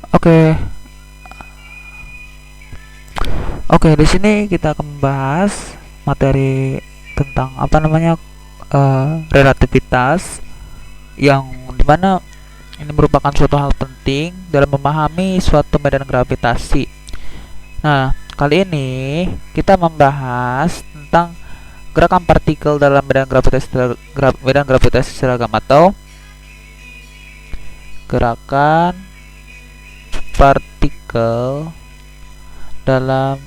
Oke, oke, di sini kita akan membahas materi tentang apa namanya relativitas, yang dimana ini merupakan suatu hal penting dalam memahami suatu medan gravitasi. Nah, kali ini kita membahas tentang gerakan partikel dalam medan gravitasi seragam atau gerakan partikel dalam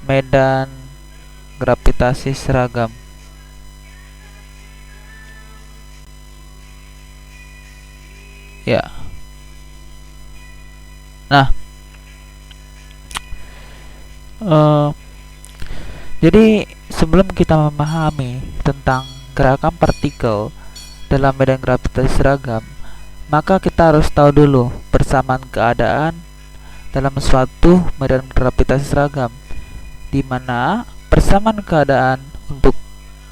medan gravitasi seragam. Ya. Nah, jadi sebelum kita memahami tentang gerakan partikel dalam medan gravitasi seragam, maka kita harus tahu dulu persamaan keadaan dalam suatu medan gravitasi seragam, di mana persamaan keadaan untuk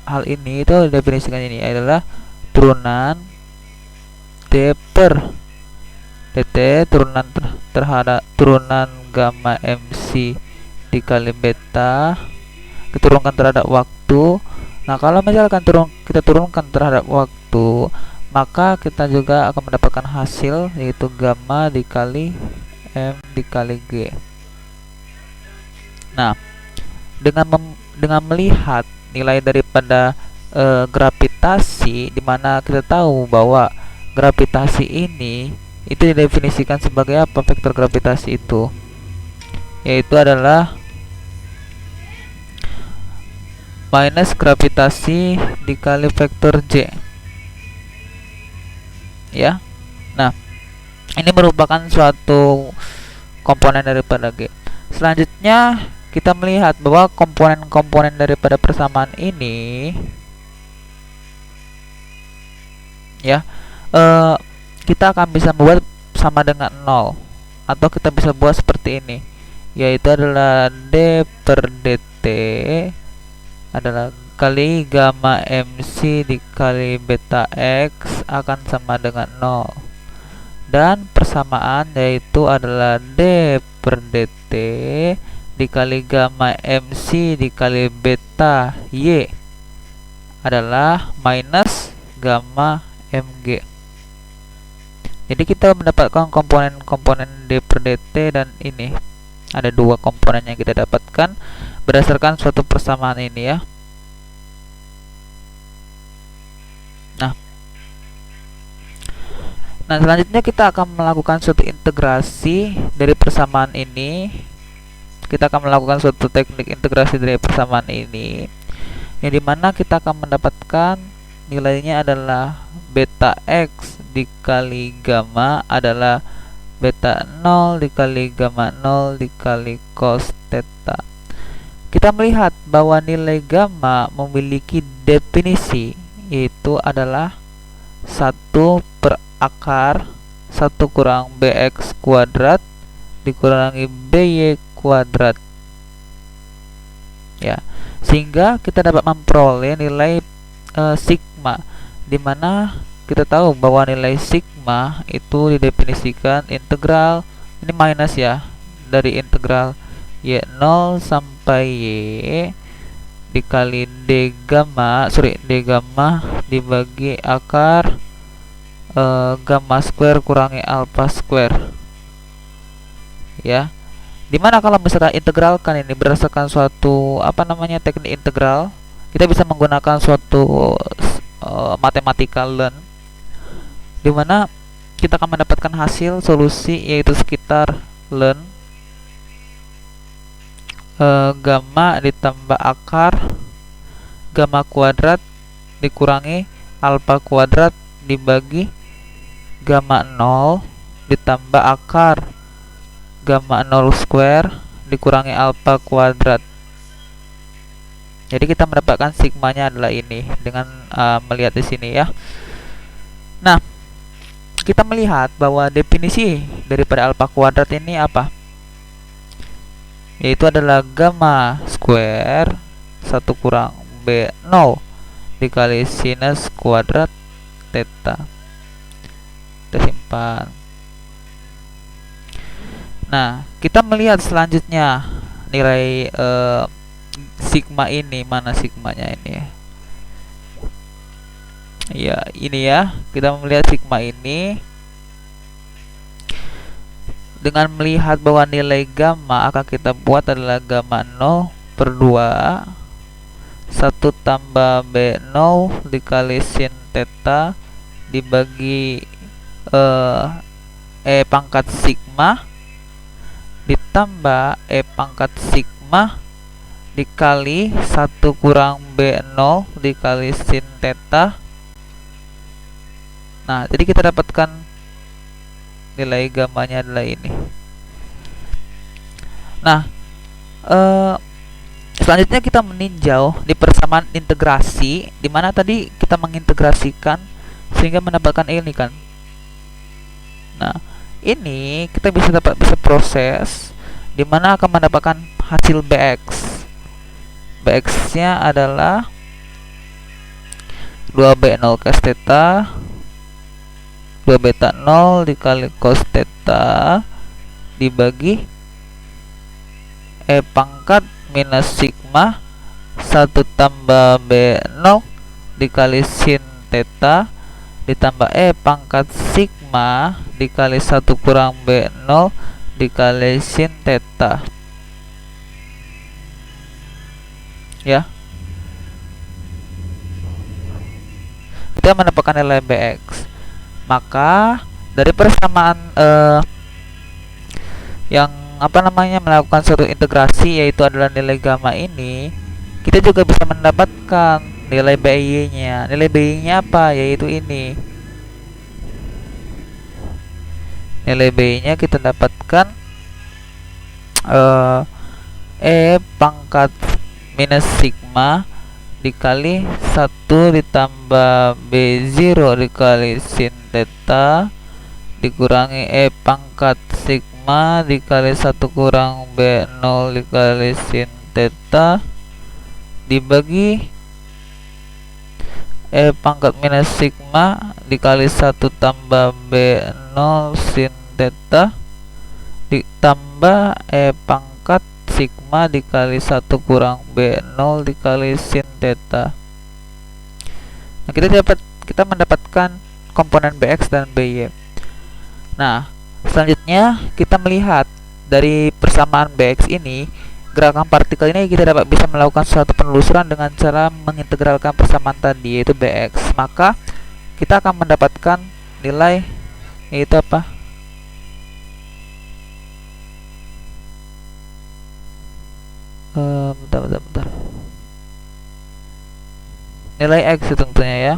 hal ini itu definisikan ini adalah turunan d per dt terhadap turunan gamma mc dikali beta diturunkan terhadap waktu. Nah, kalau misalkan kita turunkan terhadap waktu, maka kita juga akan mendapatkan hasil, yaitu gamma dikali m dikali g. Nah, dengan melihat nilai daripada gravitasi, dimana kita tahu bahwa gravitasi ini itu didefinisikan sebagai apa, vektor gravitasi itu yaitu adalah minus gravitasi dikali vektor J, ya. Nah, ini merupakan suatu komponen daripada G. Selanjutnya kita melihat bahwa komponen-komponen daripada persamaan ini, ya, kita akan bisa membuat sama dengan 0, atau kita bisa buat seperti ini, yaitu adalah d per dt adalah kali gamma mc dikali beta x akan sama dengan 0, dan persamaan yaitu adalah d per dt dikali gamma mc dikali beta y adalah minus gamma mg. Jadi kita mendapatkan komponen-komponen d per dt, dan ini ada dua komponen yang kita dapatkan berdasarkan suatu persamaan ini, ya. Nah, selanjutnya kita akan melakukan suatu integrasi dari persamaan ini. Kita akan melakukan suatu teknik integrasi dari persamaan ini, yang dimana kita akan mendapatkan nilainya adalah beta x dikali gamma adalah beta 0 dikali gamma 0 dikali cos theta. Kita melihat bahwa nilai gamma memiliki definisi, yaitu adalah 1 per akar 1 kurang bx kuadrat dikurangi by kuadrat, ya, sehingga kita dapat memperoleh nilai sigma, dimana kita tahu bahwa nilai sigma itu didefinisikan integral ini minus, ya, dari integral y0 sampai y dikali d gamma dibagi akar gamma square kurangi alpha square, ya. Dimana kalau misalkan integralkan ini berdasarkan suatu teknik integral, kita bisa menggunakan suatu mathematical learn, dimana kita akan mendapatkan hasil solusi yaitu sekitar learn gamma ditambah akar gamma kuadrat dikurangi alpha kuadrat dibagi gamma 0 ditambah akar gamma 0 square dikurangi alpha kuadrat. Jadi kita mendapatkan sigmanya adalah ini dengan melihat di sini, ya. Nah, kita melihat bahwa definisi daripada alpha kuadrat ini apa? Yaitu adalah gamma square 1 kurang b0 dikali sinus kuadrat theta. Kita simpan. Nah, kita melihat selanjutnya nilai sigma ini. Mana sigmanya ini ya? Ya, ini ya. Kita melihat sigma ini dengan melihat bahwa nilai gamma akan kita buat adalah gamma 0/2 1 tambah B0 dikali sin theta dibagi E pangkat sigma ditambah E pangkat sigma dikali 1 kurang B0 dikali sin theta. Nah, jadi kita dapatkan nilai gammanya adalah ini. Nah, selanjutnya kita meninjau di persamaan integrasi, di mana tadi kita mengintegrasikan sehingga mendapatkan ini kan. Nah, ini kita bisa proses di mana akan mendapatkan hasil Bx. Bx-nya adalah 2B0 cos theta 2 beta 0 dikali cos theta dibagi E pangkat minus sigma 1 tambah B0 dikali sin theta ditambah E pangkat sigma dikali 1 kurang B0 dikali sin theta. Ya, kita mendapatkan nilai Bx. Maka dari persamaan yang melakukan suatu integrasi, yaitu adalah nilai gamma ini, kita juga bisa mendapatkan nilai BY-nya. Nilai BY-nya apa? Yaitu ini. Nilai BY-nya kita dapatkan E pangkat minus sigma dikali 1 ditambah B0 dikali sin theta dikurangi E pangkat sigma dikali 1 kurang B0 dikali sin theta dibagi E pangkat minus sigma dikali 1 tambah B0 sin theta ditambah E pangkat sigma dikali 1 kurang B0 dikali sin theta. Nah, kita mendapatkan komponen Bx dan By. Nah, selanjutnya kita melihat dari persamaan Bx ini, gerakan partikel ini kita bisa melakukan suatu penelusuran dengan cara mengintegralkan persamaan tadi, yaitu Bx. Maka kita akan mendapatkan nilai, yaitu apa? Bentar. Nilai X tentunya ya.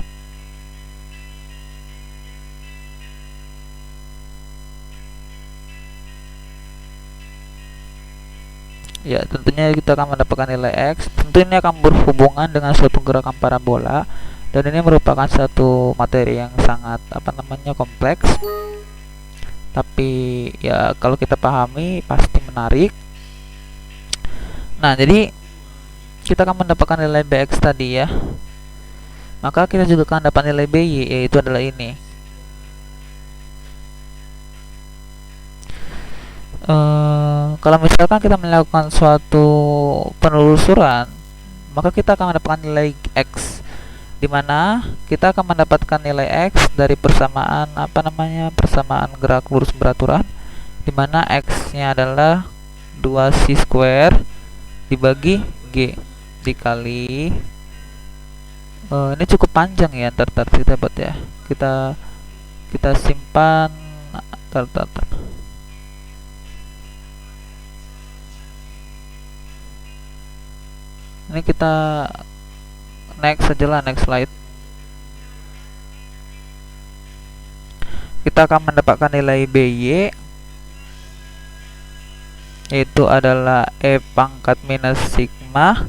Ya, tentunya kita akan mendapatkan nilai X. Tentu ini akan berhubungan dengan suatu gerakan parabola, dan ini merupakan satu materi yang sangat kompleks. Tapi ya kalau kita pahami pasti menarik. Nah, jadi kita akan mendapatkan nilai Bx tadi ya. Maka kita juga akan dapat nilai By, yaitu adalah ini. Kalau misalkan kita melakukan suatu penelusuran, maka kita akan mendapatkan nilai X, dimana kita akan mendapatkan nilai X dari persamaan persamaan gerak lurus beraturan, dimana X-nya adalah 2c² dibagi G dikali ini cukup panjang ya, ntar kita buat ya, kita simpan, ini kita next saja lah, next slide. Kita akan mendapatkan nilai By, yaitu adalah E pangkat minus sigma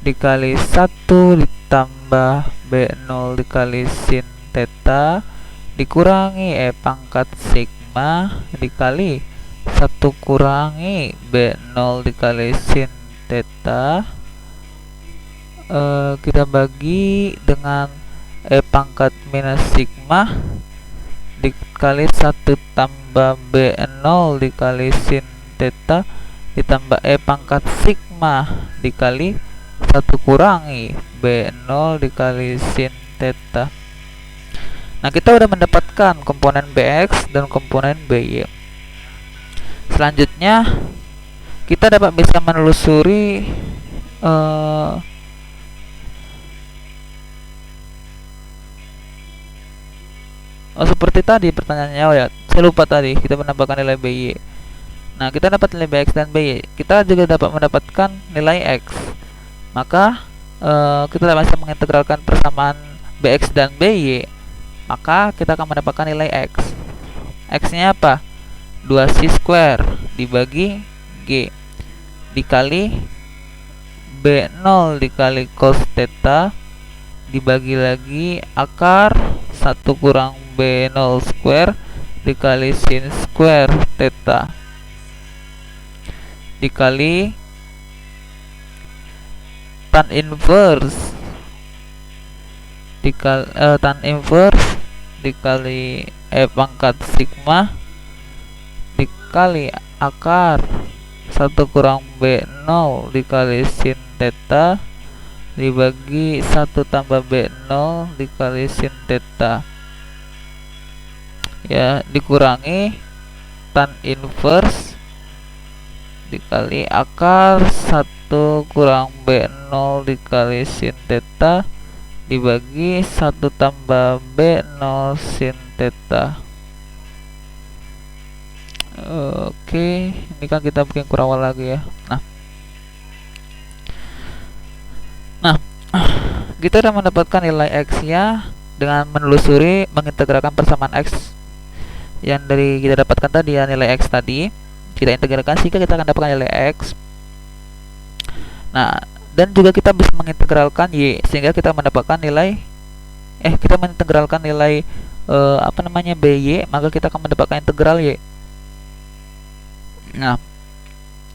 dikali 1 ditambah B0 dikali sin theta dikurangi E pangkat sigma dikali 1 kurangi B0 dikali sin theta, kita bagi dengan E pangkat minus sigma dikali 1 tambah B0 dikali sin theta ditambah E pangkat sigma dikali 1 kurangi B0 dikali sin theta. Nah, kita udah mendapatkan komponen Bx dan komponen By. Selanjutnya kita dapat bisa menelusuri seperti tadi pertanyaannya. Oh ya, saya lupa tadi kita menambahkan nilai By. Nah, kita dapat nilai Bx dan By. Kita juga dapat mendapatkan nilai X. Maka kita bisa mengintegralkan persamaan Bx dan By. Maka kita akan mendapatkan nilai X. X-nya apa? 2c² dibagi G dikali B0 dikali cos theta dibagi lagi akar 1 kurang B0² dikali sin square theta dikali tan inverse dikali E pangkat sigma dikali akar 1 kurang B0 dikali sin theta dibagi 1 tambah B0 dikali sin theta, ya, dikurangi tan inverse dikali akar 1 kurang B0 dikali sin theta dibagi 1 tambah B0 sin theta. Oke, ini kan kita bikin kurawal lagi ya. Nah, kita sudah mendapatkan nilai X nya dengan menelusuri mengintegralkan persamaan X yang dari kita dapatkan tadi ya, nilai X tadi kita integralkan sehingga kita akan dapatkan nilai X. Nah, dan juga kita bisa mengintegralkan Y sehingga kita mendapatkan nilai By, maka kita akan mendapatkan integral Y. Nah,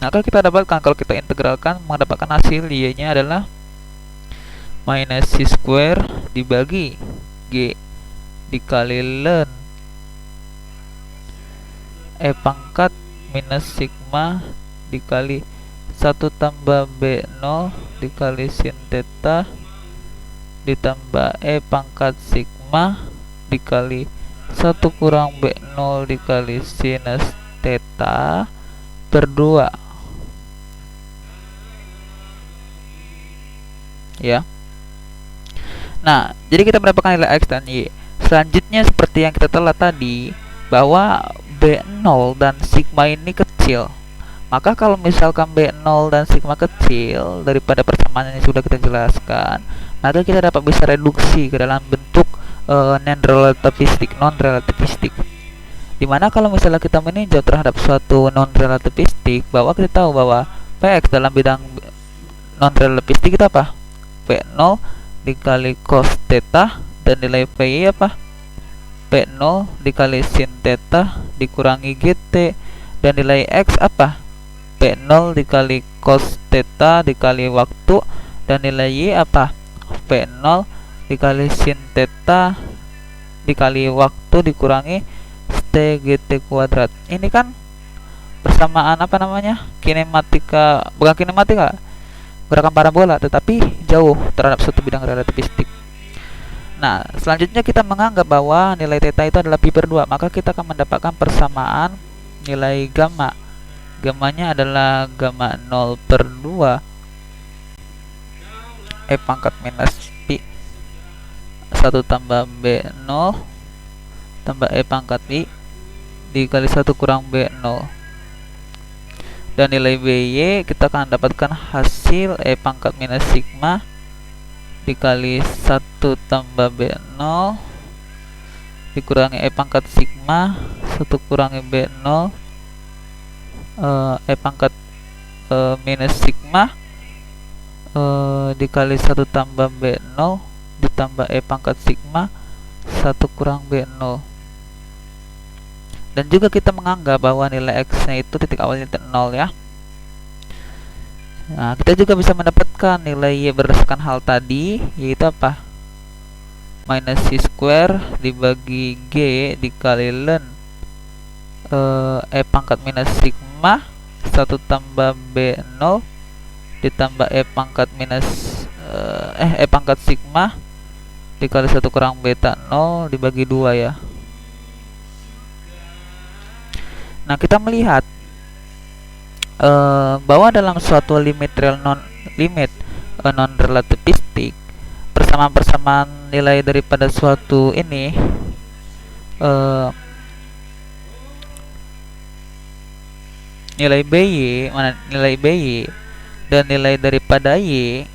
maka kita dapatkan kalau kita integralkan mendapatkan hasil Y nya adalah minus c² dibagi G dikali ln E pangkat minus sigma dikali 1 tambah B0 dikali sin theta ditambah E pangkat sigma dikali 1 kurang B0 dikali sinus theta per 2, ya. Nah, jadi kita mendapatkan nilai X dan Y. Selanjutnya seperti yang kita telah tadi, bahwa B0 dan sigma ini kecil. Maka kalau misalkan B0 dan sigma kecil daripada persamaan yang sudah kita jelaskan, maka kita dapat bisa reduksi ke dalam bentuk non-relativistik. Dimana kalau misalnya kita meninjau terhadap suatu non-relativistik, bahwa kita tahu bahwa Px dalam bidang non-relativistik itu apa? P0 dikali cos theta dan nilai Py apa? P0 dikali sin theta dikurangi GT dan nilai X apa? P0 dikali cos theta dikali waktu dan nilai Y apa? P0 dikali sin theta dikali waktu dikurangi GT kuadrat. Ini kan persamaan apa namanya? Kinematika, bukan kinematika, gerakan parabola, tetapi jauh terhadap suatu bidang relativistik. Nah, selanjutnya kita menganggap bahwa nilai theta itu adalah pi per 2, maka kita akan mendapatkan persamaan nilai gamma. Gammanya adalah gamma 0 per 2 E pangkat minus pi 1 tambah B0 tambah E pangkat pi dikali 1 kurang B0, dan nilai By kita akan dapatkan hasil E pangkat minus sigma dikali 1 tambah B0 dikurangi E pangkat sigma 1 kurangi B0 E pangkat minus sigma dikali 1 tambah B0 ditambah E pangkat sigma 1 kurang B0. Dan juga kita menganggap bahwa nilai X nya itu titik awalnya 0, ya. Nah, kita juga bisa mendapatkan nilai Y berdasarkan hal tadi, yaitu apa? minus C square dibagi G dikali ln E pangkat minus sigma 1 tambah B0 ditambah E pangkat minus E pangkat sigma dikali 1 kurang beta 0 dibagi 2 ya. Nah, kita melihat bahwa dalam suatu limit non relativistik, persamaan nilai daripada suatu ini nilai BY dan nilai daripada Y,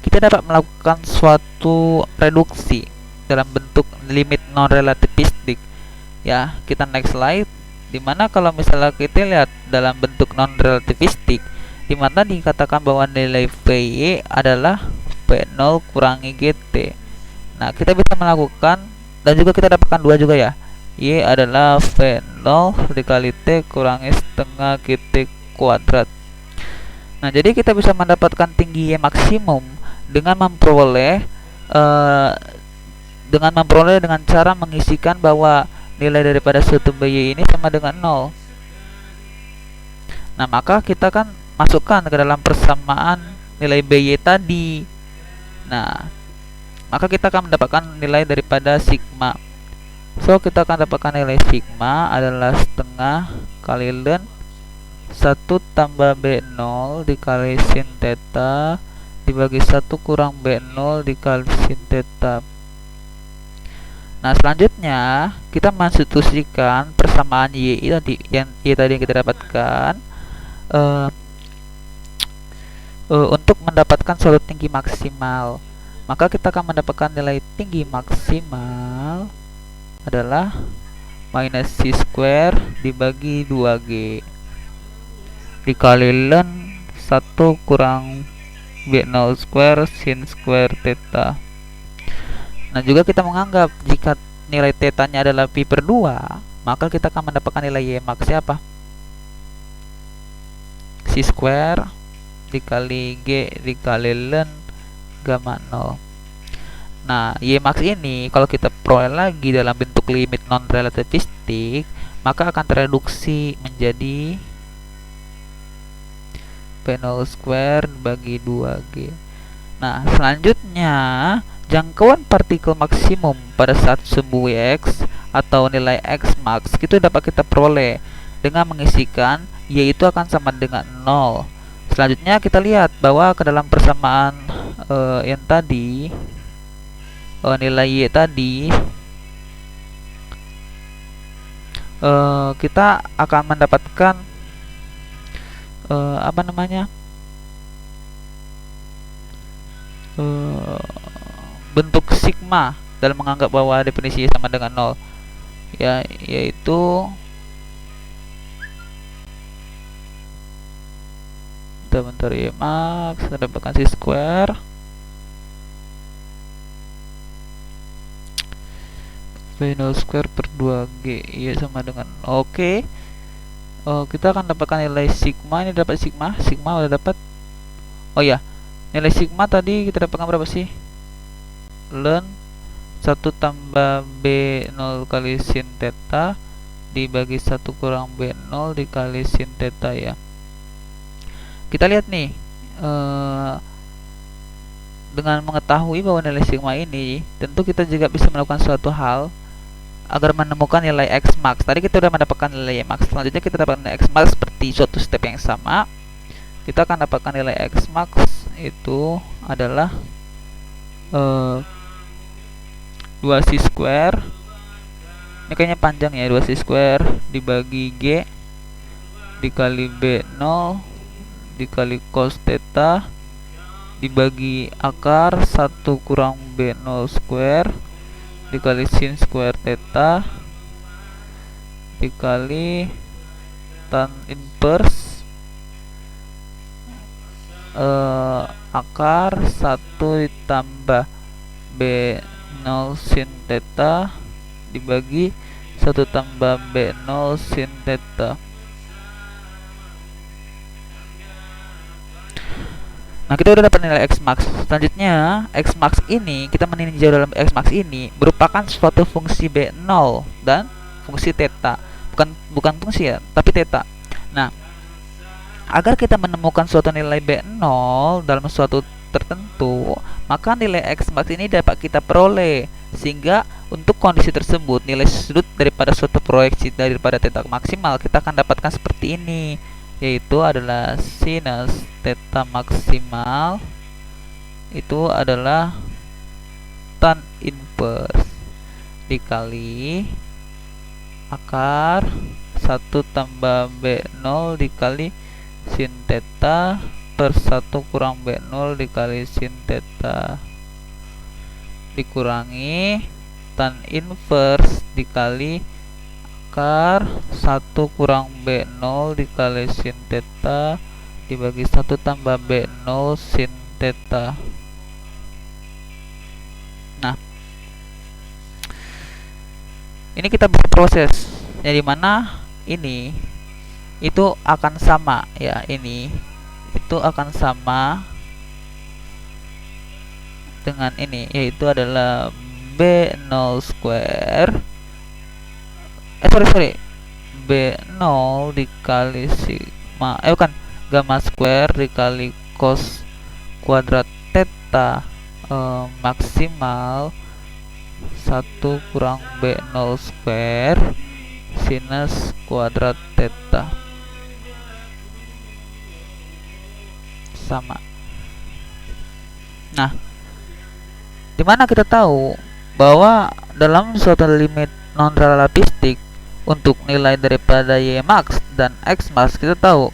kita dapat melakukan suatu reduksi dalam bentuk limit non relativistik ya. Kita next slide, dimana kalau misalnya kita lihat dalam bentuk non relativistik, dimana dikatakan bahwa nilai VY adalah V0 kurangi GT. Nah, kita bisa melakukan, dan juga kita dapatkan 2 juga ya, Y adalah V0 dikali T kurangi setengah GT kuadrat. Nah, jadi kita bisa mendapatkan tinggi Y maksimum dengan memperoleh dengan cara mengisikan bahwa nilai daripada suatu BY ini sama dengan 0. Nah, maka kita kan masukkan ke dalam persamaan nilai BY tadi. Nah, maka kita akan mendapatkan nilai daripada sigma. So, kita akan dapatkan nilai sigma adalah setengah kali ln 1 tambah B0 dikali sin theta dibagi 1 kurang B0 dikali sin theta. Nah, selanjutnya kita mensubstitusikan persamaan Y yang kita dapatkan untuk mendapatkan suatu tinggi maksimal. Maka kita akan mendapatkan nilai tinggi maksimal adalah minus C square dibagi 2G dikali ln 1 kurang B0 square sin square theta. Nah, juga kita menganggap jika nilai theta-nya adalah pi per 2, maka kita akan mendapatkan nilai Y max apa? C square dikali G dikali ln gamma 0. Nah, Y max ini kalau kita peroleh lagi dalam bentuk limit non relativistik, maka akan tereduksi menjadi P0 square bagi 2G. Nah, selanjutnya jangkauan partikel maksimum pada saat sumbu X atau nilai X max itu dapat kita peroleh dengan mengisikan Y itu akan sama dengan 0. Selanjutnya kita lihat bahwa ke dalam persamaan yang tadi nilai Y tadi kita akan mendapatkan bentuk sigma dalam menganggap bahwa definisi sama dengan 0 ya, yaitu bentar Y max mendapatkan C square V0 square per 2G ya sama dengan oke. Kita akan dapatkan nilai sigma. Ini dapat sigma udah dapat. Oh ya, nilai sigma tadi kita dapatkan berapa sih? Ln 1 tambah B0 kali sin theta dibagi 1 kurang B0 dikali sin theta ya. Kita lihat nih, dengan mengetahui bahwa nilai sigma ini, tentu kita juga bisa melakukan suatu hal agar menemukan nilai X max. Tadi kita sudah mendapatkan nilai Y max. Selanjutnya kita dapatkan nilai X max seperti suatu step yang sama. Kita akan dapatkan nilai X max itu adalah 2C square. Ini kayaknya panjang ya, 2C square dibagi G dikali B0 dikali cos theta dibagi akar 1 kurang B0 square dikali sin square theta dikali tan inverse akar 1 ditambah B0 sin theta dibagi 1 tambah B0 sin theta. Nah, kita udah dapat nilai X max. Selanjutnya, X max ini kita meninjau dalam X max ini merupakan suatu fungsi B0 dan fungsi theta. Bukan fungsi ya, tapi theta. Nah, agar kita menemukan suatu nilai B0 dalam suatu tertentu, maka nilai X max ini dapat kita peroleh. Sehingga untuk kondisi tersebut, nilai sudut daripada suatu proyeksi daripada theta maksimal kita akan dapatkan seperti ini, yaitu adalah sinus theta maksimal itu adalah tan inverse dikali akar 1 tambah B0 dikali sin theta per 1 kurang B0 dikali sin theta dikurangi tan inverse dikali akar 1 kurang B0 dikali sin theta dibagi 1 tambah B0 sin theta. Nah, ini kita bisa proses yang dimana ini itu akan sama ya, ini itu akan sama dengan ini, yaitu adalah B0 square B0 dikali sigma gamma square dikali cos kuadrat theta maksimal 1 kurang B0 square sinus kuadrat theta sama. Nah, dimana kita tahu bahwa dalam suatu limit non relativistik untuk nilai daripada Y max dan X max, kita tahu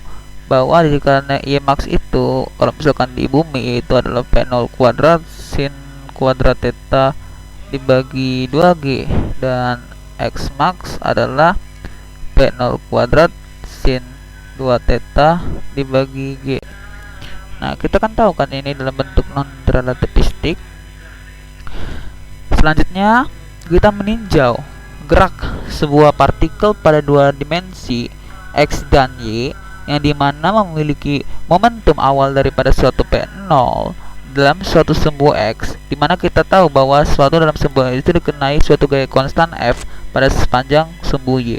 bahwa jika Y max itu kalau misalkan di bumi itu adalah P0 kuadrat sin kuadrat theta dibagi 2G, dan X max adalah P0 kuadrat sin 2 theta dibagi G. Nah, kita kan tahu kan ini dalam bentuk non relativistik. Selanjutnya kita meninjau gerak sebuah partikel pada 2 dimensi X dan Y, yang dimana memiliki momentum awal daripada suatu P0 dalam suatu sumbu X, dimana kita tahu bahwa suatu dalam sumbu X itu dikenai suatu gaya konstan F pada sepanjang sumbu Y.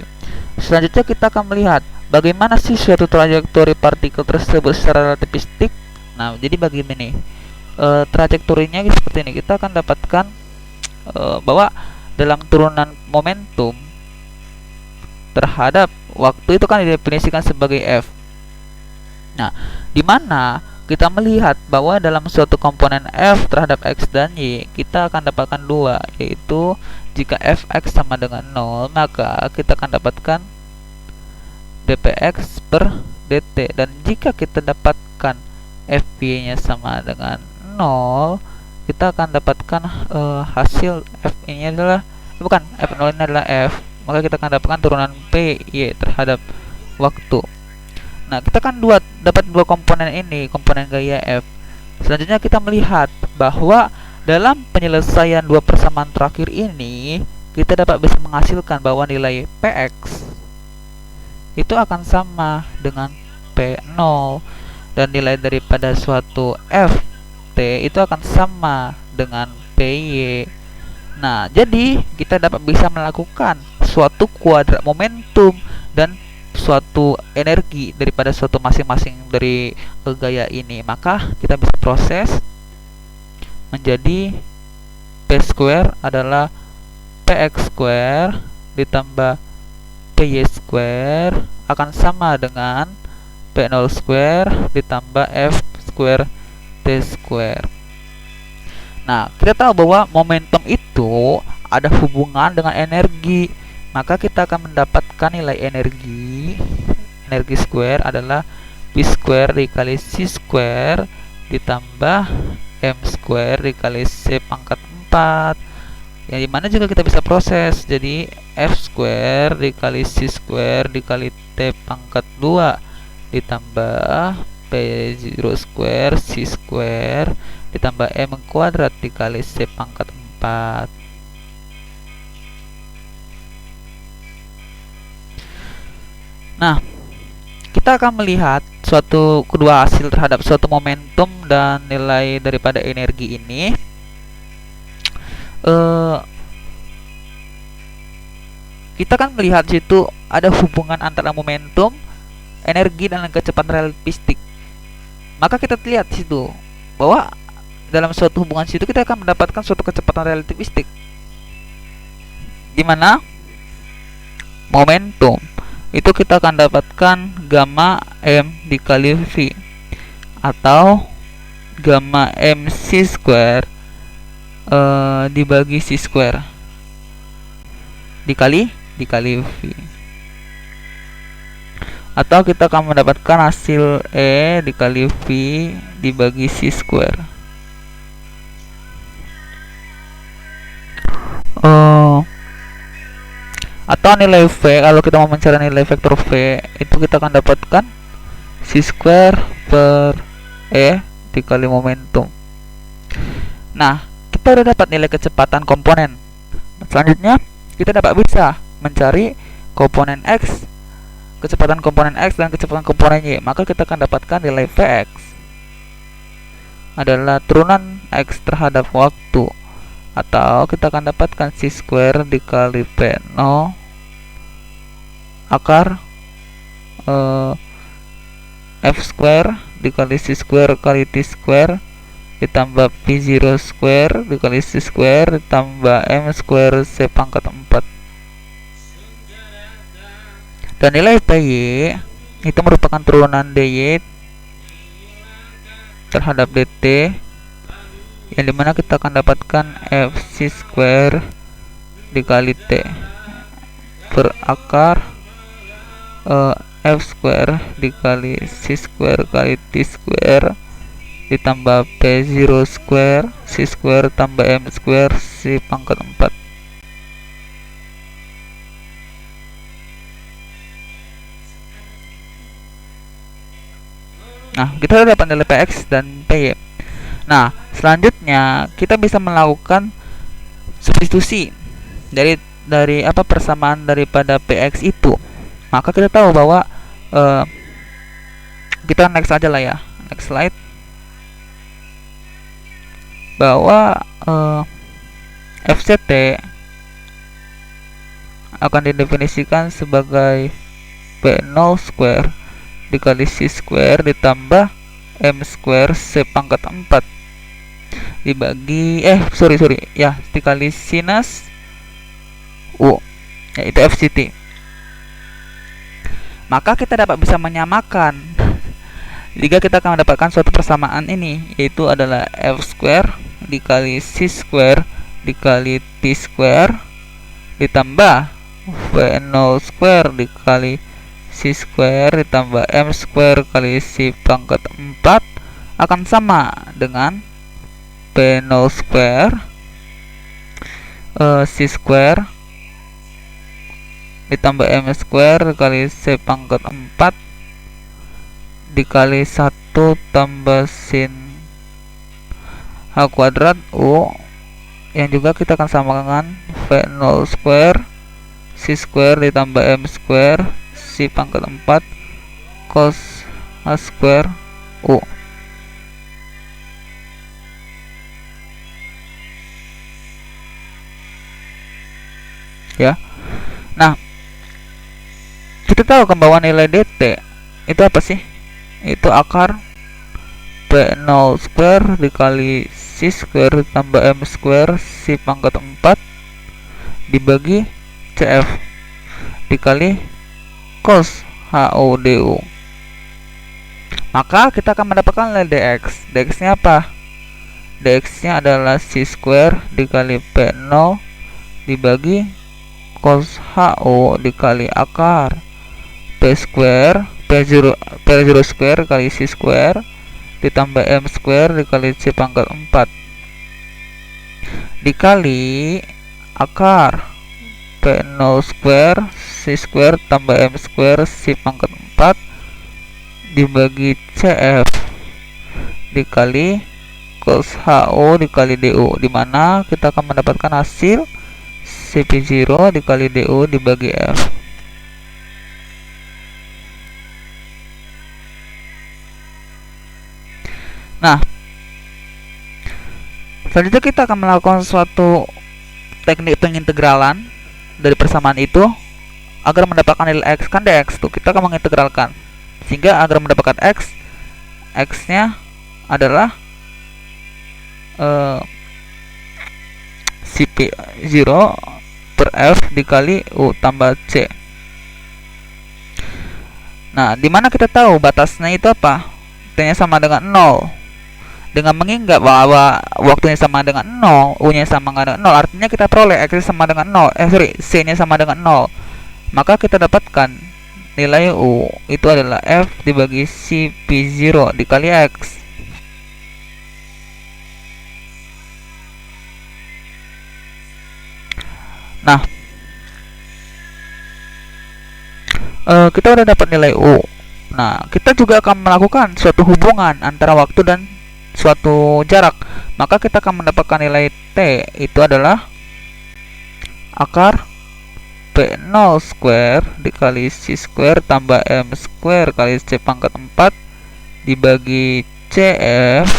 Selanjutnya kita akan melihat bagaimana sih suatu trajektori partikel tersebut secara relativistik. Nah, jadi bagaimana trajektorinya seperti ini. Kita akan dapatkan bahwa dalam turunan momentum terhadap waktu itu kan didefinisikan sebagai F. Nah, di mana kita melihat bahwa dalam suatu komponen F terhadap X dan Y kita akan dapatkan 2, yaitu jika Fx sama dengan 0, maka kita akan dapatkan dpx per dt, dan jika kita dapatkan Fy nya sama dengan 0, kita akan dapatkan hasil Fy nya adalah F0 ini adalah F, maka kita akan dapatkan turunan Py terhadap waktu. Nah, kita kan dapat dua komponen ini, komponen gaya F. Selanjutnya kita melihat bahwa dalam penyelesaian dua persamaan terakhir ini, kita dapat bisa menghasilkan bahwa nilai Px itu akan sama dengan P0, dan nilai daripada suatu Ft itu akan sama dengan Py. Nah, jadi kita dapat bisa melakukan suatu kuadrat momentum dan suatu energi daripada suatu masing-masing dari gaya ini. Maka kita bisa proses menjadi P square adalah Px square ditambah Py square akan sama dengan P0 square ditambah F square T square. Nah, kita tahu bahwa momentum itu ada hubungan dengan energi, maka kita akan mendapatkan nilai energi square adalah P square dikali C square ditambah M square dikali C pangkat 4, yang dimana juga kita bisa proses jadi F square dikali C square dikali T pangkat 2 ditambah P0 square C square ditambah M kuadrat dikali C pangkat 4. Nah, kita akan melihat kedua hasil terhadap suatu momentum dan nilai daripada energi ini, kita kan melihat situ ada hubungan antara momentum, energi, dan kecepatan relativistik. Maka kita lihat situ bahwa dalam suatu hubungan situ kita akan mendapatkan suatu kecepatan relativistik, di mana momentum itu kita akan dapatkan gamma m dikali v, atau gamma mc square dibagi c square dikali v, atau kita akan mendapatkan hasil e dikali v dibagi c square. Atau nilai v, kalau kita mau mencari nilai vektor v, itu kita akan dapatkan c square per e dikali momentum. Nah, kita udah dapat nilai kecepatan komponen. Selanjutnya kita bisa mencari komponen x, kecepatan komponen x dan kecepatan komponen y. Maka kita akan dapatkan nilai vx adalah turunan x terhadap waktu, atau kita akan dapatkan c square dikali p0 akar f square dikali c square kali t square ditambah p0 square dikali c square ditambah m square c pangkat 4. Dan nilai py itu merupakan turunan dy terhadap dt, yang dimana kita akan dapatkan fc square dikali t per akar f square dikali c square kali t square ditambah p0 square c square tambah m square c pangkat 4. Nah, kita udah dapat nilai px dan py. Nah, selanjutnya kita bisa melakukan substitusi dari persamaan daripada px itu. Maka kita tahu bahwa kita next aja lah ya, next slide, bahwa FCT akan didefinisikan sebagai P0 square dikali C square ditambah M square C pangkat 4 dibagi dikali sinus U, yaitu FCT. Maka kita dapat bisa menyamakan jika kita akan mendapatkan suatu persamaan ini, yaitu adalah F square dikali C square dikali T square ditambah V0 square dikali C square ditambah M square kali C pangkat 4 akan sama dengan P0 square C square ditambah M square kali C pangkat 4 dikali 1 tambah sin H kuadrat U, yang juga kita akan samakan V0 square C square ditambah M square C pangkat 4 cos H square U. Ya. Nah, kita tahu kan bahwa nilai dt itu apa sih? Itu akar P0 square dikali C square tambah M square C pangkat 4 dibagi CF dikali cos HO DU. Maka kita akan mendapatkan nilai dx. Dx-nya apa? Dx-nya adalah C square dikali P0 dibagi cos HO dikali akar P square P0 square kali C square ditambah M square dikali C pangkat 4 dikali akar P0 square C square tambah M square C pangkat 4 dibagi CF dikali cos HO dikali DU, dimana kita akan mendapatkan hasil CP0 dikali DU dibagi F. Nah, selanjutnya kita akan melakukan suatu teknik pengintegralan dari persamaan itu agar mendapatkan nilai x. Kan dx tuh kita akan mengintegralkan, sehingga agar mendapatkan x nya adalah CP0 per F dikali U tambah C. Nah, dimana kita tahu batasnya itu apa? T-nya sama dengan 0. Dengan mengingat bahwa waktunya sama dengan 0, U-nya sama dengan 0, artinya kita peroleh X sama dengan 0. C-nya sama dengan 0. Maka kita dapatkan nilai U itu adalah F dibagi CP0 dikali X. Nah, kita udah dapat nilai U. Nah, kita juga akan melakukan suatu hubungan antara waktu dan suatu jarak. Maka kita akan mendapatkan nilai T itu adalah akar P0 square dikali C square tambah M square kali C pangkat 4 dibagi CF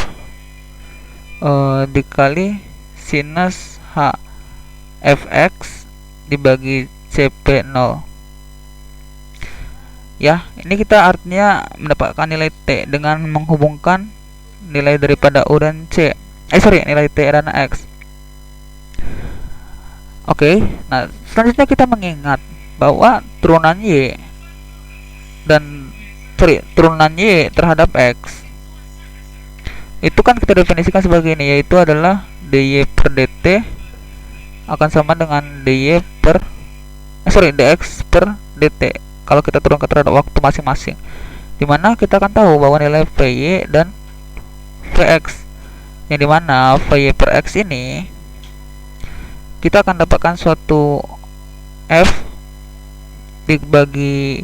dikali sinus H Fx dibagi CP0. Ya, ini kita artinya mendapatkan nilai T dengan menghubungkan nilai daripada U dan C. Nilai T dan X. Oke, nah selanjutnya kita mengingat bahwa turunan Y terhadap X itu kan kita definisikan sebagai ini, yaitu adalah dy per dt akan sama dengan dx per dt kalau kita turunkan terhadap waktu masing-masing, dimana kita akan tahu bahwa nilai Vy dan Vx, yang dimana Vy per x ini kita akan dapatkan suatu F dibagi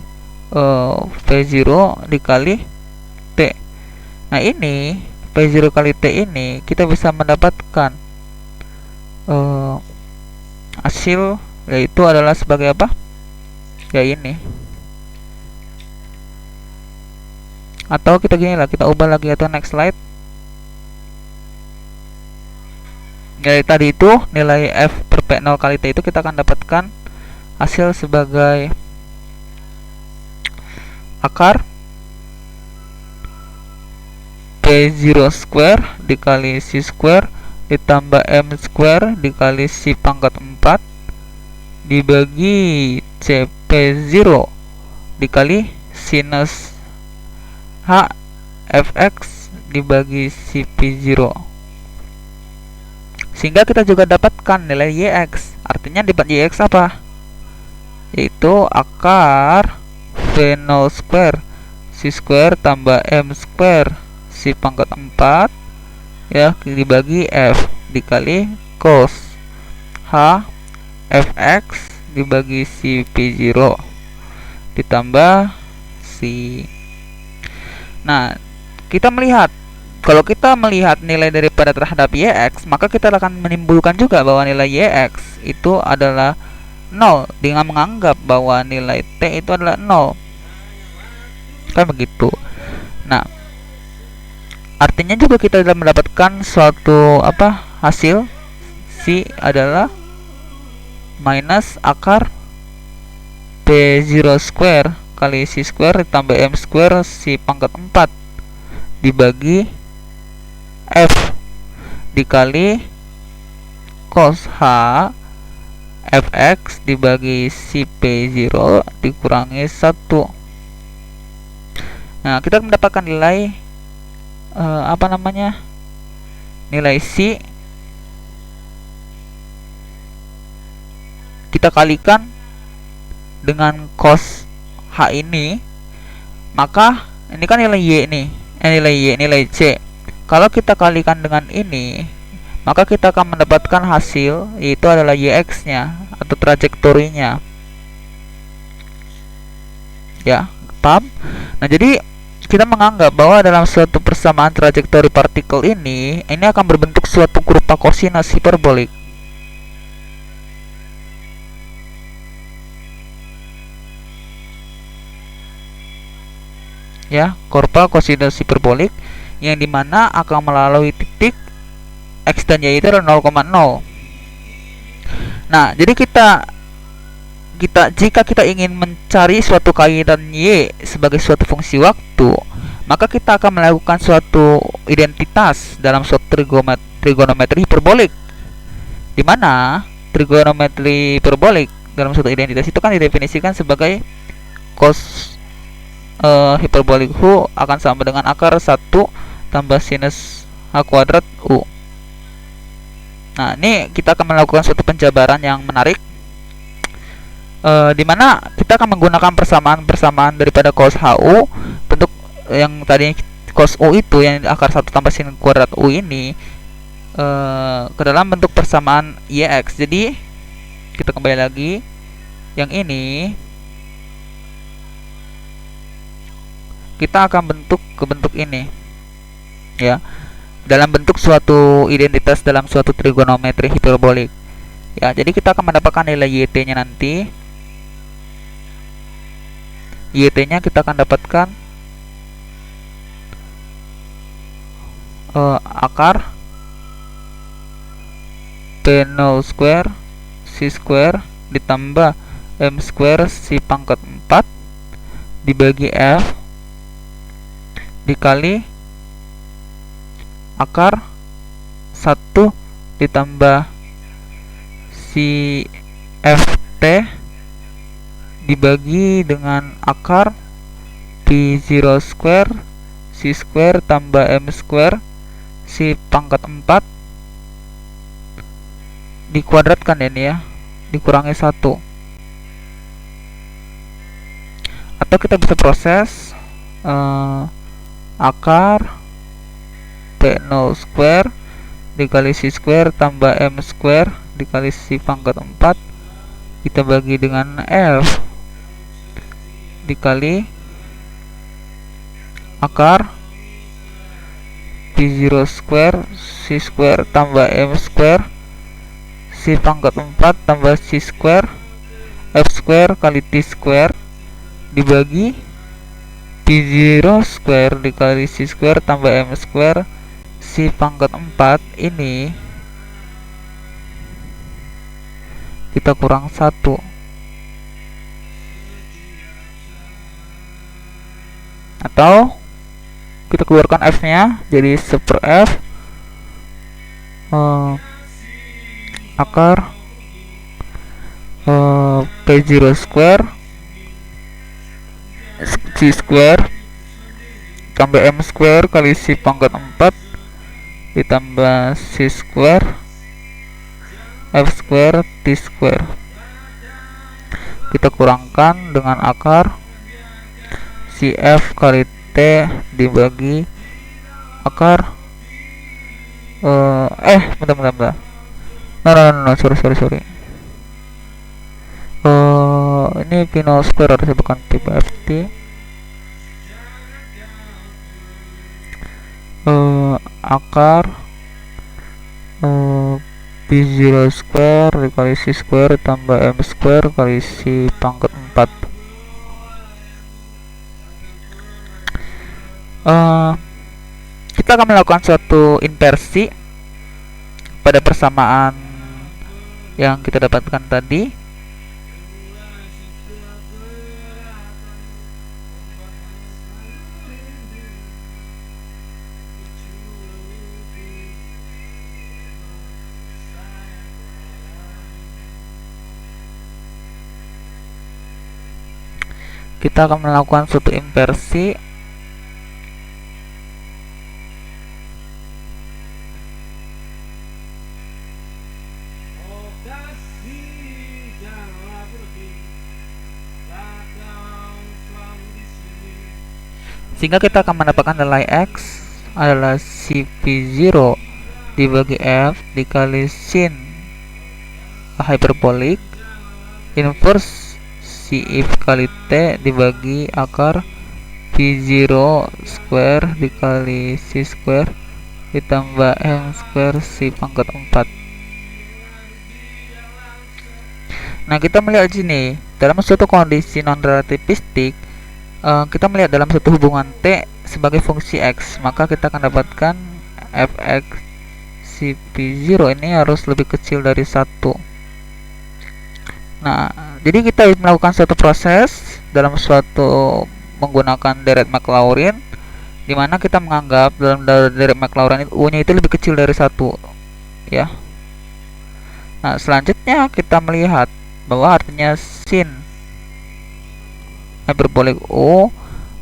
V0 dikali T. Nah, ini V0 kali T ini kita bisa mendapatkan hasil, yaitu adalah sebagai apa? Ya ini. Atau kita gini lah, kita ubah lagi atau next slide. Nilai tadi itu nilai F per P0 kali T itu kita akan dapatkan hasil sebagai akar P0 square dikali C square ditambah M square dikali C pangkat 4 dibagi CP0 dikali sinus H Fx dibagi CP0, sehingga kita juga dapatkan nilai Yx. Artinya dapat Yx apa? Yaitu akar V0 square C square tambah M square C pangkat 4 ya dibagi F dikali cos H Fx dibagi CP0 ditambah C. Nah, kita melihat, kalau kita melihat nilai daripada terhadap Yx, maka kita akan menimbulkan juga bahwa nilai Yx itu adalah 0 dengan menganggap bahwa nilai T itu adalah 0. Kan begitu. Nah, artinya juga kita sudah mendapatkan suatu hasil C adalah minus akar P0 square kali C square ditambah M square C pangkat 4 dibagi F dikali cos H Fx dibagi CP0 dikurangi 1. Nah, kita mendapatkan nilai nilai C kita kalikan dengan cos H ini, maka ini kan nilai Y nih, nilai C. Kalau kita kalikan dengan ini, maka kita akan mendapatkan hasil, yaitu adalah Yx nya atau trajektorinya. Ya, paham? Nah, jadi kita menganggap bahwa dalam suatu persamaan trajektori partikel ini akan berbentuk suatu kurva kosinus hiperbolik. Ya, kurva kosinus hiperbolik yang dimana akan melalui titik X dan Y itu adalah 0,0. Nah, jadi jika kita ingin mencari suatu kaitan Y sebagai suatu fungsi waktu, maka kita akan melakukan suatu identitas dalam suatu trigonometri hiperbolik, di mana trigonometri hiperbolik dalam suatu identitas itu kan didefinisikan sebagai cos hiperbolik U akan sama dengan akar 1 tambah sinus H kuadrat U. Nah, ini kita akan melakukan suatu penjabaran yang menarik, di mana kita akan menggunakan persamaan daripada cos HU, bentuk yang tadi cos U itu yang akar 1 tambah sin kuadrat U ini ke dalam bentuk persamaan YX. Jadi kita kembali lagi, yang ini kita akan bentuk ke bentuk ini ya, dalam bentuk suatu identitas dalam suatu trigonometri hiperbolik ya. Jadi kita akan mendapatkan nilai YT nya nanti. YT nya kita akan dapatkan akar P0 square C square ditambah M square C pangkat 4 dibagi F dikali akar 1 ditambah si FT dibagi dengan akar P0 square C square tambah M square C pangkat 4 dikuadratkan ini ya, dikurangi 1. Atau kita bisa proses akar P0 square dikali C square tambah M square dikali C pangkat 4 kita bagi dengan F dikali akar P0 square C square tambah M square C pangkat 4 tambah C square F square kali T square dibagi P0 square dikali C square tambah M square C pangkat 4 ini kita kurang 1. Atau kita keluarkan F nya jadi 1/F akar P0 square C square tambah M square kali C pangkat 4 ditambah C square F square T square kita kurangkan dengan akar CF kali T dibagi akar bentar. No, sorry. Ini P0 square harusnya bukan P FT. Akar P0 square dikali C square tambah M square kali C pangkat 4. Kita akan melakukan suatu inversi pada persamaan yang kita dapatkan tadi. Kita akan melakukan suatu inversi sehingga kita akan mendapatkan nilai X adalah CP0 dibagi F dikali sin hyperbolik inverse CF kali T dibagi akar P0 square dikali C square ditambah M square C pangkat 4. Nah, kita melihat di sini dalam suatu kondisi non relativistik, kita melihat dalam suatu hubungan T sebagai fungsi X, maka kita akan dapatkan fx cp0 ini harus lebih kecil dari 1. Nah, jadi kita melakukan suatu proses dalam suatu menggunakan deret Maclaurin, di mana kita menganggap dalam deret Maclaurin U-nya itu lebih kecil dari 1, ya. Nah, selanjutnya kita melihat bahwa artinya sin hiperbolik U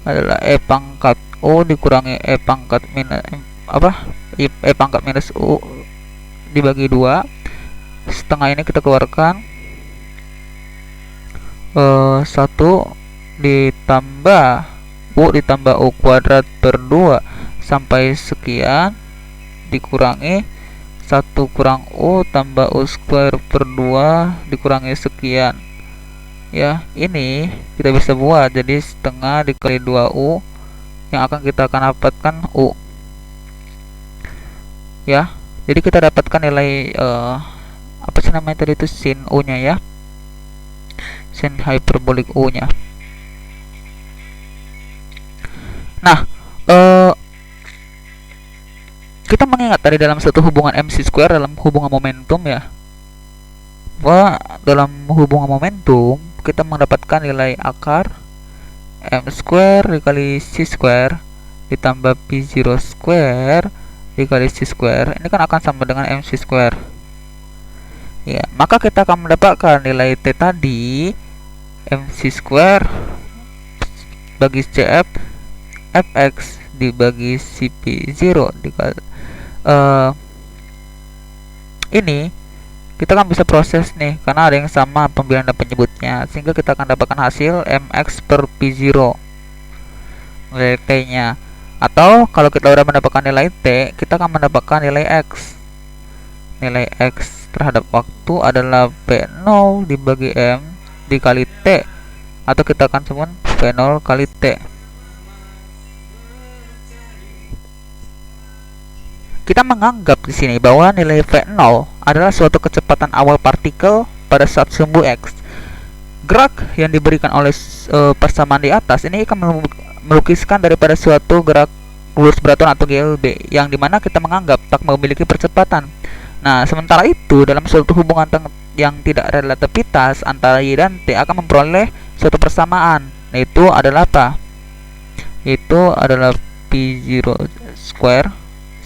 adalah E pangkat U dikurangi E pangkat minus E pangkat minus U dibagi 2. Setengah ini kita keluarkan 1 ditambah U ditambah U kuadrat per 2 sampai sekian dikurangi 1 kurang U tambah U square per 2 dikurangi sekian. Ya, ini kita bisa buat jadi setengah dikali 2U yang kita akan dapatkan U. Ya, jadi kita dapatkan nilai apa sih namanya tadi itu, sin U nya ya, sin hyperbolik U nya. Nah, kita mengingat tadi dalam satu hubungan MC square dalam hubungan momentum ya, bahwa dalam hubungan momentum kita mendapatkan nilai akar M square dikali C square ditambah P0 square dikali C square, ini kan akan sama dengan MC square ya. Maka kita akan mendapatkan nilai T tadi MC square bagi CF fx dibagi CP0 dikali ini kita kan bisa proses nih karena ada yang sama pembilang dan penyebutnya, sehingga kita akan dapatkan hasil mx per p0 nilai t nya. Atau kalau kita sudah mendapatkan nilai t, kita akan mendapatkan nilai x. Nilai x terhadap waktu adalah p0 dibagi m dikali t, atau kita akan sebut p0 kali t. Kita menganggap di sini bahwa nilai V0 adalah suatu kecepatan awal partikel pada saat sumbu X. Gerak yang diberikan oleh persamaan di atas ini akan melukiskan daripada suatu gerak lurus beraton atau GLB, yang dimana kita menganggap tak memiliki percepatan. Nah, sementara itu dalam suatu hubungan yang tidak relativitas antara Y dan T akan memperoleh suatu persamaan, yaitu adalah apa? Itu adalah P0 square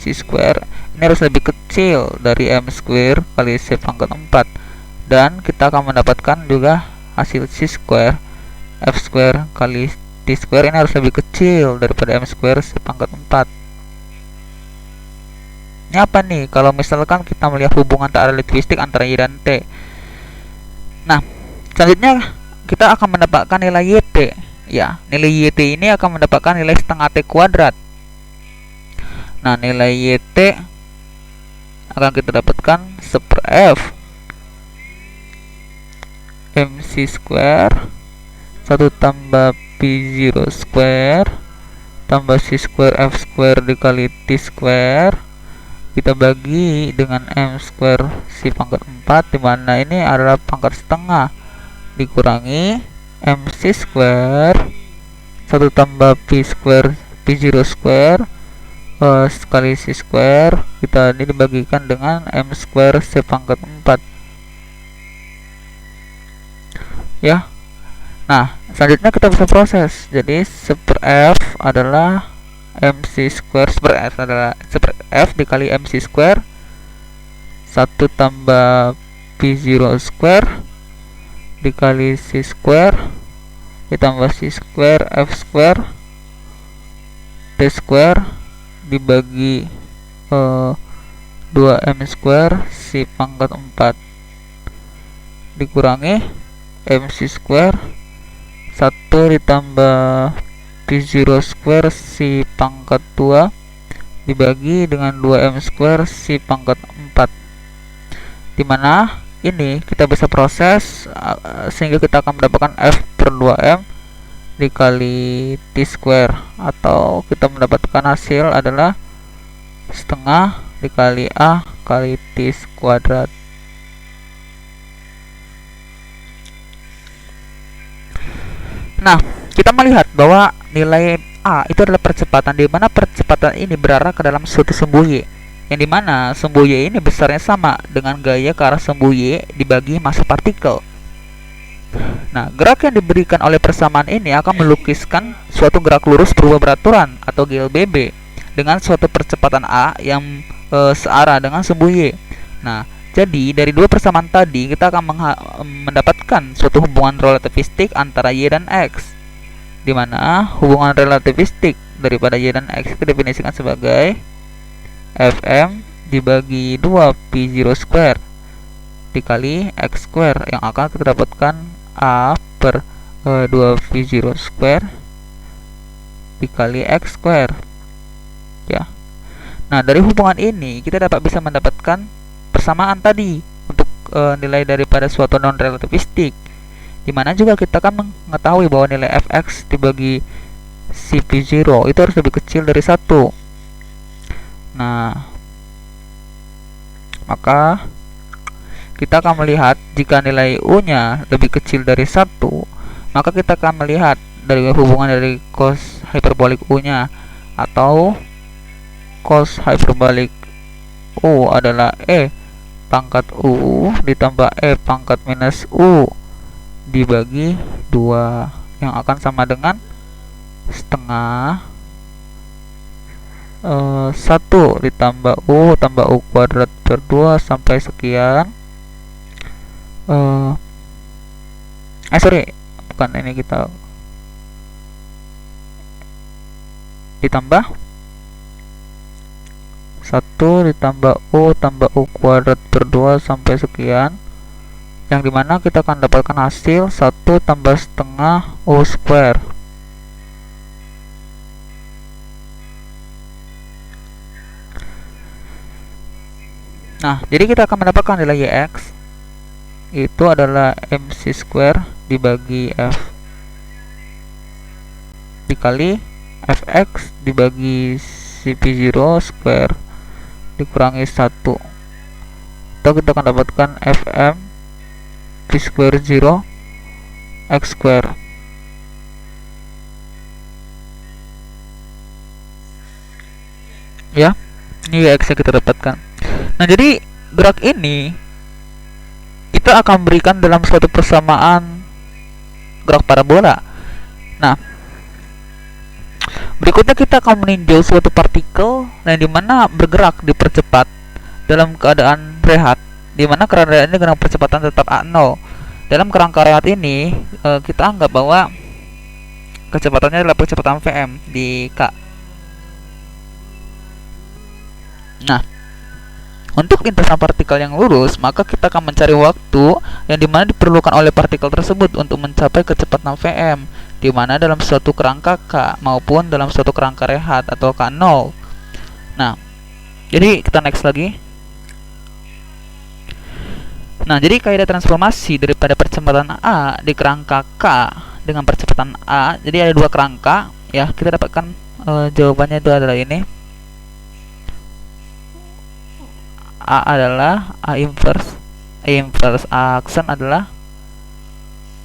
C square ini harus lebih kecil dari M square kali C pangkat 4, dan kita akan mendapatkan juga hasil C square F square kali T square ini harus lebih kecil daripada M square C pangkat 4. Ini apa nih kalau misalkan kita melihat hubungan tak relativistik antara Y dan T? Nah, selanjutnya kita akan mendapatkan nilai YT ya. Nilai YT ini akan mendapatkan nilai setengah T kuadrat. Nah, nilai YT akan kita dapatkan seper F MC square 1 tambah P0 square tambah C square F square dikali T square kita bagi dengan M square C pangkat 4, dimana ini adalah pangkat setengah dikurangi MC square 1 tambah P square P0 square sekali C square, kita ini dibagikan dengan M square C pangkat 4 ya. Nah, selanjutnya kita bisa proses, jadi seper F adalah MC square, seper F adalah seper F dikali MC square 1 tambah P0 square dikali C square ditambah C square F square T square dibagi 2M square C pangkat 4 dikurangi MC square 1 ditambah P0 square C pangkat 2 dibagi dengan 2M square C pangkat 4, dimana ini kita bisa proses sehingga kita akan mendapatkan F per 2M dikali T square, atau kita mendapatkan hasil adalah setengah dikali A kali T kuadrat. Nah, kita melihat bahwa nilai A itu adalah percepatan, di mana percepatan ini berarah ke dalam suatu sumbu Y, yang dimana sumbu Y ini besarnya sama dengan gaya ke arah sumbu Y dibagi massa partikel. Nah, gerak yang diberikan oleh persamaan ini akan melukiskan suatu gerak lurus berubah beraturan atau GLBB dengan suatu percepatan A yang searah dengan sumbu Y. Nah, jadi dari dua persamaan tadi kita akan mendapatkan suatu hubungan relativistik antara Y dan X, di mana hubungan relativistik daripada Y dan X didefinisikan sebagai Fm dibagi 2 P0 square dikali X square, yang akan kita dapatkan A per 2 V0 square dikali X square, ya. Nah, dari hubungan ini kita dapat bisa mendapatkan persamaan tadi untuk nilai daripada suatu non relativistik, dimana juga kita akan mengetahui bahwa nilai fx dibagi Cp0 itu harus lebih kecil dari 1. Nah, maka kita akan melihat jika nilai U nya lebih kecil dari 1, maka kita akan melihat dari hubungan dari cos hiperbolik U nya, atau cos hiperbolik U adalah E pangkat U ditambah E pangkat minus U dibagi 2, yang akan sama dengan setengah 1 ditambah U tambah U kuadrat per 2 sampai sekian. Bukan ini, kita ditambah 1 ditambah U tambah U kuadrat per 2 sampai sekian, yang dimana kita akan dapatkan hasil 1 tambah setengah U square. Nah, jadi kita akan mendapatkan nilai Yx itu adalah MC square dibagi F dikali Fx dibagi Cp0 square dikurangi 1, atau kita akan dapatkan Fm V square 0 X square. Ya, ini X yang kita dapatkan. Nah, jadi gerak ini kita akan berikan dalam suatu persamaan gerak parabola. Nah, berikutnya kita akan meninjau suatu partikel yang dimana bergerak dipercepat dalam keadaan rehat, dimana kerangka ini dengan percepatan tetap A0. Dalam kerangka rehat ini kita anggap bahwa kecepatannya adalah percepatan Vm di K. Nah, untuk lintasan partikel yang lurus, maka kita akan mencari waktu yang dimana diperlukan oleh partikel tersebut untuk mencapai kecepatan Vm, dimana dalam suatu kerangka K maupun dalam suatu kerangka rehat atau K0. Nah, jadi kita next lagi. Nah, jadi kaidah transformasi daripada percepatan A di kerangka K dengan percepatan A, jadi ada dua kerangka, ya. Kita dapatkan jawabannya itu adalah ini. A adalah A inverse A aksen adalah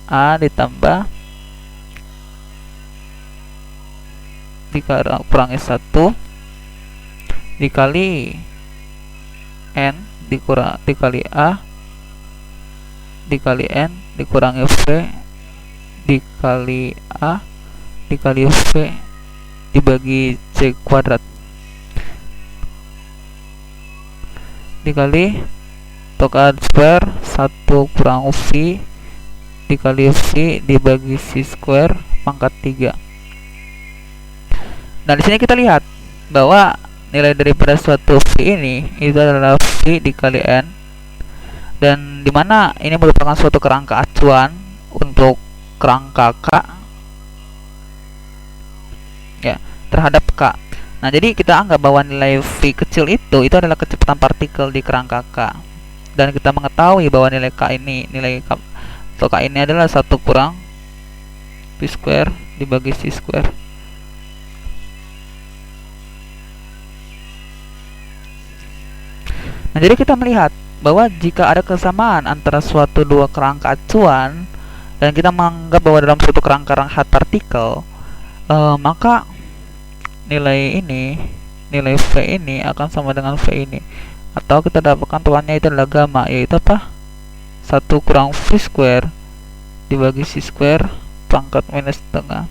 A ditambah dikurangi 1 dikali N dikali A dikali N dikurangi V dikali A dikali V dibagi C kuadrat dikali tokat square 1 kurang V dikali V dibagi C square pangkat 3. Nah, di sini kita lihat bahwa nilai daripada suatu V ini itu adalah V dikali N, dan dimana ini merupakan suatu kerangka acuan untuk kerangka K, ya, terhadap K. Nah, jadi kita anggap bahwa nilai V kecil itu adalah kecepatan partikel di kerangka K, dan kita mengetahui bahwa nilai K ini adalah 1 kurang V square dibagi C square. Nah, jadi kita melihat bahwa jika ada kesamaan antara suatu dua kerangka acuan dan kita menganggap bahwa dalam suatu kerangka rehat partikel, maka nilai ini, nilai V ini akan sama dengan V ini, atau kita dapatkan tuannya itu adalah gamma, yaitu apa? 1 kurang V square dibagi C square pangkat minus setengah.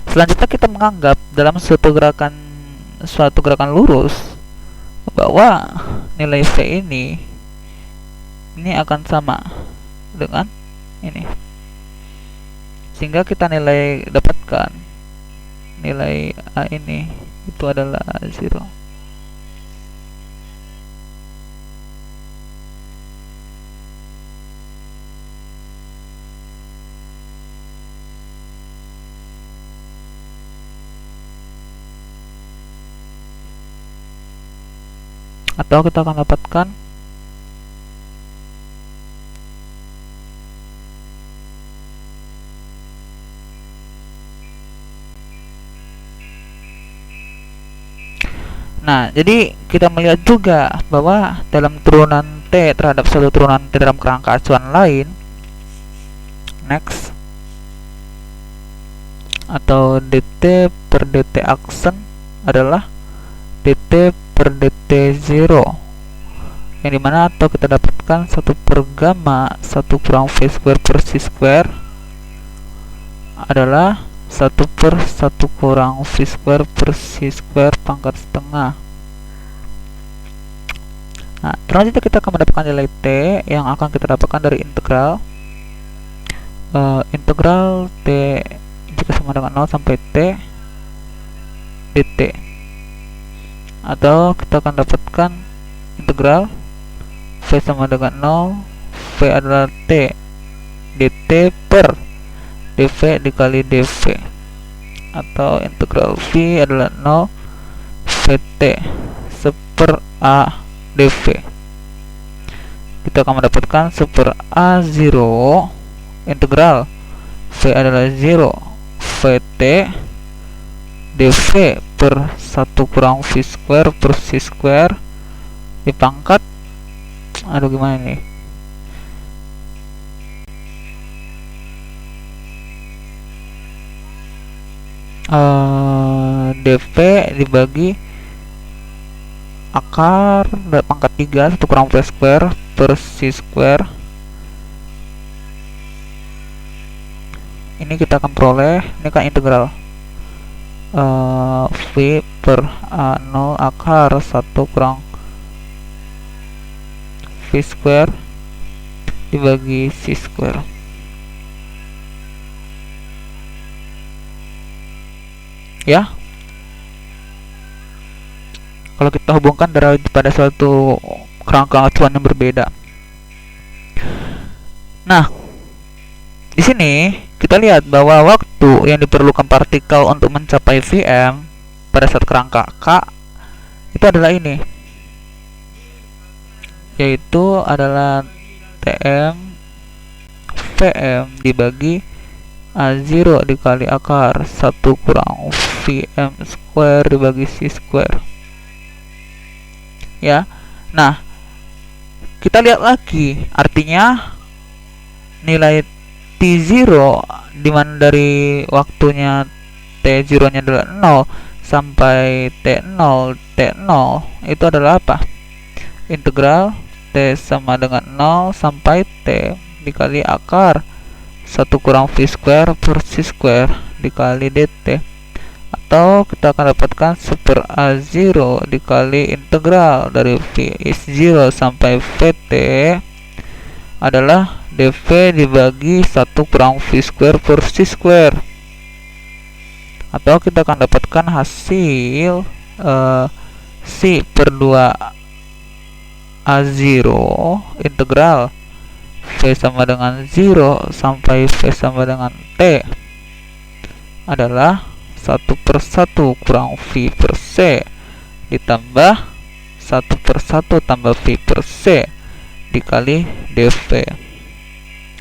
Selanjutnya kita menganggap dalam suatu gerakan lurus bahwa nilai V ini akan sama dengan ini, sehingga kita dapatkan nilai A ini itu adalah 0. Atau kita akan dapatkan nah, jadi kita melihat juga bahwa dalam turunan T terhadap satu turunan T dalam kerangka acuan lain, next, atau dt per dt aksen adalah dt per dt 0, yang dimana atau kita dapatkan 1 per gamma 1 kurang V square per C square adalah 1 per 1 kurang V square per C square pangkat setengah. Nah, selanjutnya kita akan mendapatkan nilai T yang akan kita dapatkan dari integral integral T jika sama dengan 0 sampai T dt, atau kita akan dapatkan integral V sama dengan 0, V adalah T dt per dv dikali dv, atau integral V adalah 0 Vt seper A dv. Kita akan mendapatkan seper A0 integral V adalah 0 Vt dv per 1 kurang V square per C square dipangkat, aduh gimana nih, dv dibagi akar pangkat 3 1 kurang V square per C square. Ini kita akan peroleh, ini kan integral V per A0 akar 1 kurang V square dibagi C square. Ya, kalau kita hubungkan pada suatu kerangka acuan yang berbeda. Nah, di sini kita lihat bahwa waktu yang diperlukan partikel untuk mencapai Vm pada saat kerangka K itu adalah ini, yaitu adalah Tm Vm dibagi A0 dikali akar 1 kurang Vm square dibagi C square. Ya, nah kita lihat lagi, artinya nilai T0 dimana dari waktunya T0 nya adalah 0 sampai T0 itu adalah apa? Integral T sama dengan 0 sampai T dikali akar 1 kurang V square per C square dikali dt, atau kita akan dapatkan seper A0 dikali integral dari V is 0 sampai Vt adalah dv dibagi 1 kurang V square per C square, atau kita akan dapatkan hasil C per 2 A0 integral V sama dengan 0 sampai V sama dengan T adalah 1 per 1 kurang V per C ditambah 1 per 1 tambah V per C dikali dv.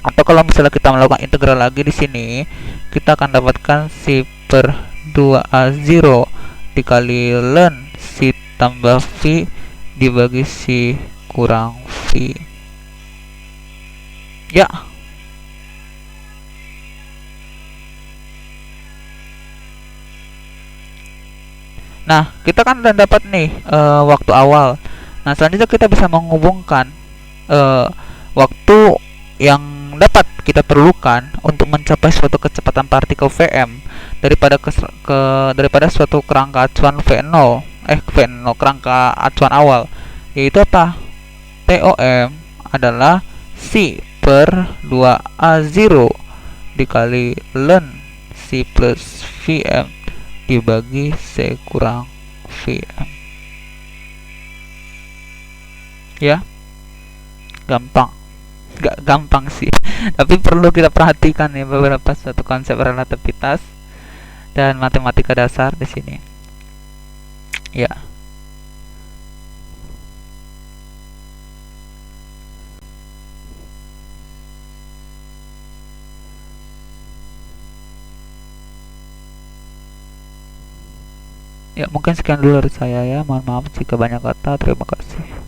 Atau kalau misalnya kita melakukan integral lagi di sini, kita akan dapatkan C per 2A0 dikali ln C tambah V dibagi C kurang V. Ya, Nah, kita kan udah dapat nih waktu awal. Nah, selanjutnya kita bisa menghubungkan waktu yang dapat kita perlukan untuk mencapai suatu kecepatan partikel Vm daripada suatu kerangka acuan V0 kerangka acuan awal, yaitu apa? TOM adalah C per 2A0 dikali ln C plus Vm dibagi C kurang Vm. Ya, gampang. Gak gampang sih tapi perlu kita perhatikan ya beberapa suatu konsep relativitas dan matematika dasar di sini. Ya. Ya, mungkin sekian dulu dari saya ya. Mohon maaf jika banyak kata. Terima kasih.